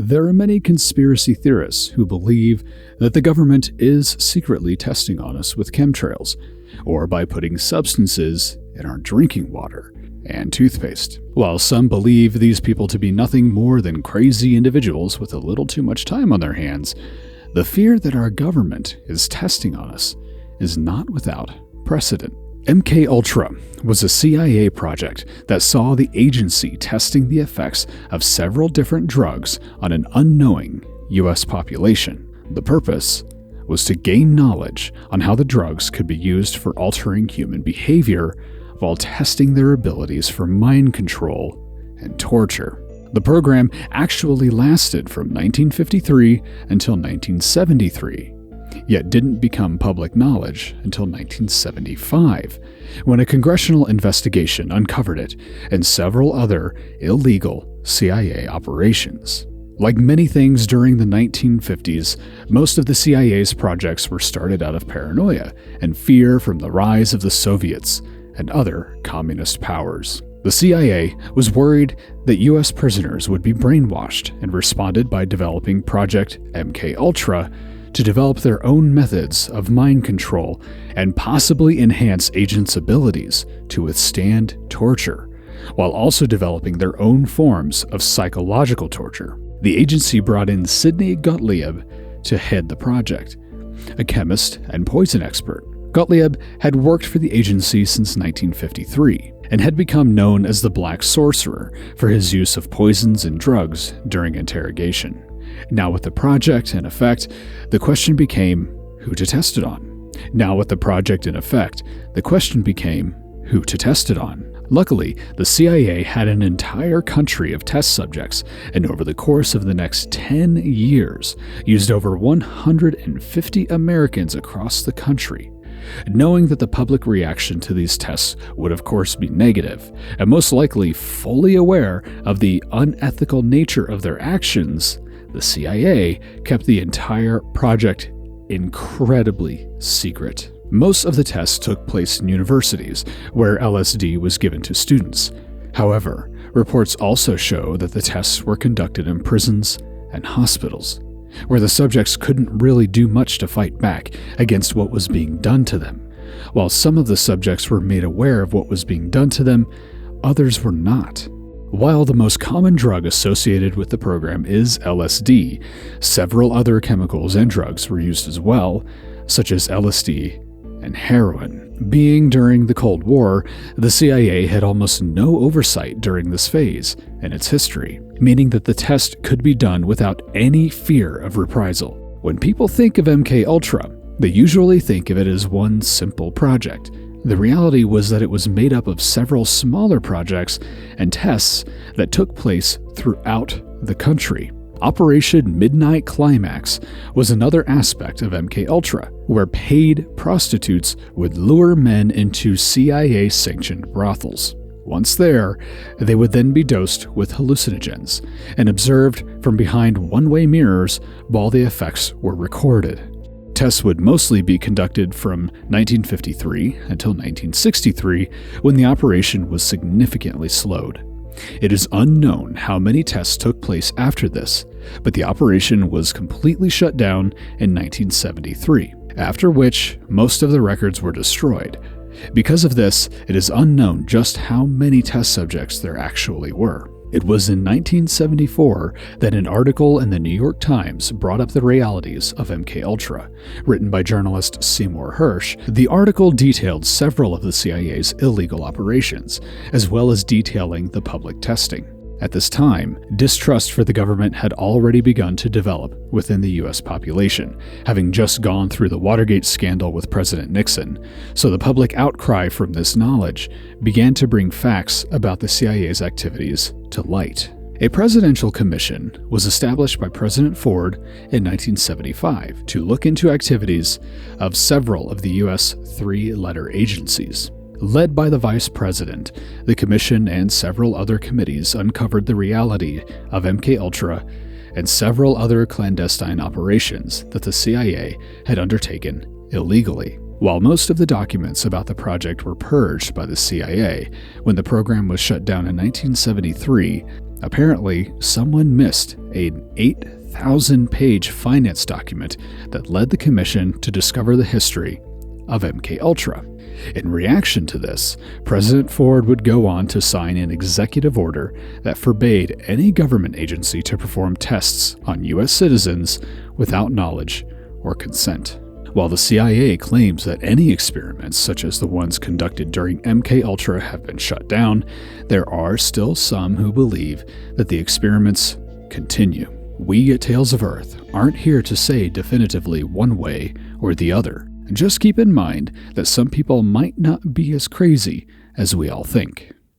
There are many conspiracy theorists who believe that the government is secretly testing on us with chemtrails, or by putting substances in our drinking water and toothpaste. While some believe these people to be nothing more than crazy individuals with a little too much time on their hands, the fear that our government is testing on us is not without precedent. MKUltra was a CIA project that saw the agency testing the effects of several different drugs on an unknowing US population. The purpose was to gain knowledge on how the drugs could be used for altering human behavior while testing their abilities for mind control and torture. The program actually lasted from 1953 until 1973, yet didn't become public knowledge until 1975, when a congressional investigation uncovered it and several other illegal CIA operations. Like many things during the 1950s, most of the CIA's projects were started out of paranoia and fear from the rise of the Soviets and other communist powers. The CIA was worried that US prisoners would be brainwashed and responded by developing Project MKUltra to develop their own methods of mind control and possibly enhance agents' abilities to withstand torture, while also developing their own forms of psychological torture. The agency brought in Sidney Gottlieb to head the project, a chemist and poison expert. Gottlieb had worked for the agency since 1953 and had become known as the Black Sorcerer for his use of poisons and drugs during interrogation. Now with the project in effect, the question became who to test it on. Luckily, the CIA had an entire country of test subjects, and over the course of the next 10 years, used over 150 Americans across the country. Knowing that the public reaction to these tests would of course be negative, and most likely fully aware of the unethical nature of their actions, the CIA kept the entire project incredibly secret. Most of the tests took place in universities, where LSD was given to students. However, reports also show that the tests were conducted in prisons and hospitals, where the subjects couldn't really do much to fight back against what was being done to them. While some of the subjects were made aware of what was being done to them, others were not. While the most common drug associated with the program is LSD, several other chemicals and drugs were used as well, such as LSD and heroin. Being during the Cold War, the CIA had almost no oversight during this phase in its history, meaning that the test could be done without any fear of reprisal. When people think of MKUltra, they usually think of it as one simple project. The reality was that it was made up of several smaller projects and tests that took place throughout the country. Operation Midnight Climax was another aspect of MKUltra, where paid prostitutes would lure men into CIA-sanctioned brothels. Once there, they would then be dosed with hallucinogens and observed from behind one-way mirrors while the effects were recorded. Tests would mostly be conducted from 1953 until 1963, when the operation was significantly slowed. It is unknown how many tests took place after this, but the operation was completely shut down in 1973, after which most of the records were destroyed. Because of this, it is unknown just how many test subjects there actually were. It was in 1974 that an article in the New York Times brought up the realities of MKUltra, written by journalist Seymour Hersh. The article detailed several of the CIA's illegal operations, as well as detailing the public testing. At this time, distrust for the government had already begun to develop within the US population, having just gone through the Watergate scandal with President Nixon, so the public outcry from this knowledge began to bring facts about the CIA's activities to light. A presidential commission was established by President Ford in 1975 to look into activities of several of the US three-letter agencies. Led by the Vice President, the Commission and several other committees uncovered the reality of MKUltra and several other clandestine operations that the CIA had undertaken illegally. While most of the documents about the project were purged by the CIA when the program was shut down in 1973, Apparently, someone missed an 8,000-page finance document that led the commission to discover the history of MKUltra. In reaction to this, President Ford would go on to sign an executive order that forbade any government agency to perform tests on U.S. citizens without knowledge or consent. While the CIA claims that any experiments such as the ones conducted during MKUltra have been shut down, there are still some who believe that the experiments continue. We at Tales of Earth aren't here to say definitively one way or the other. Just keep in mind that some people might not be as crazy as we all think.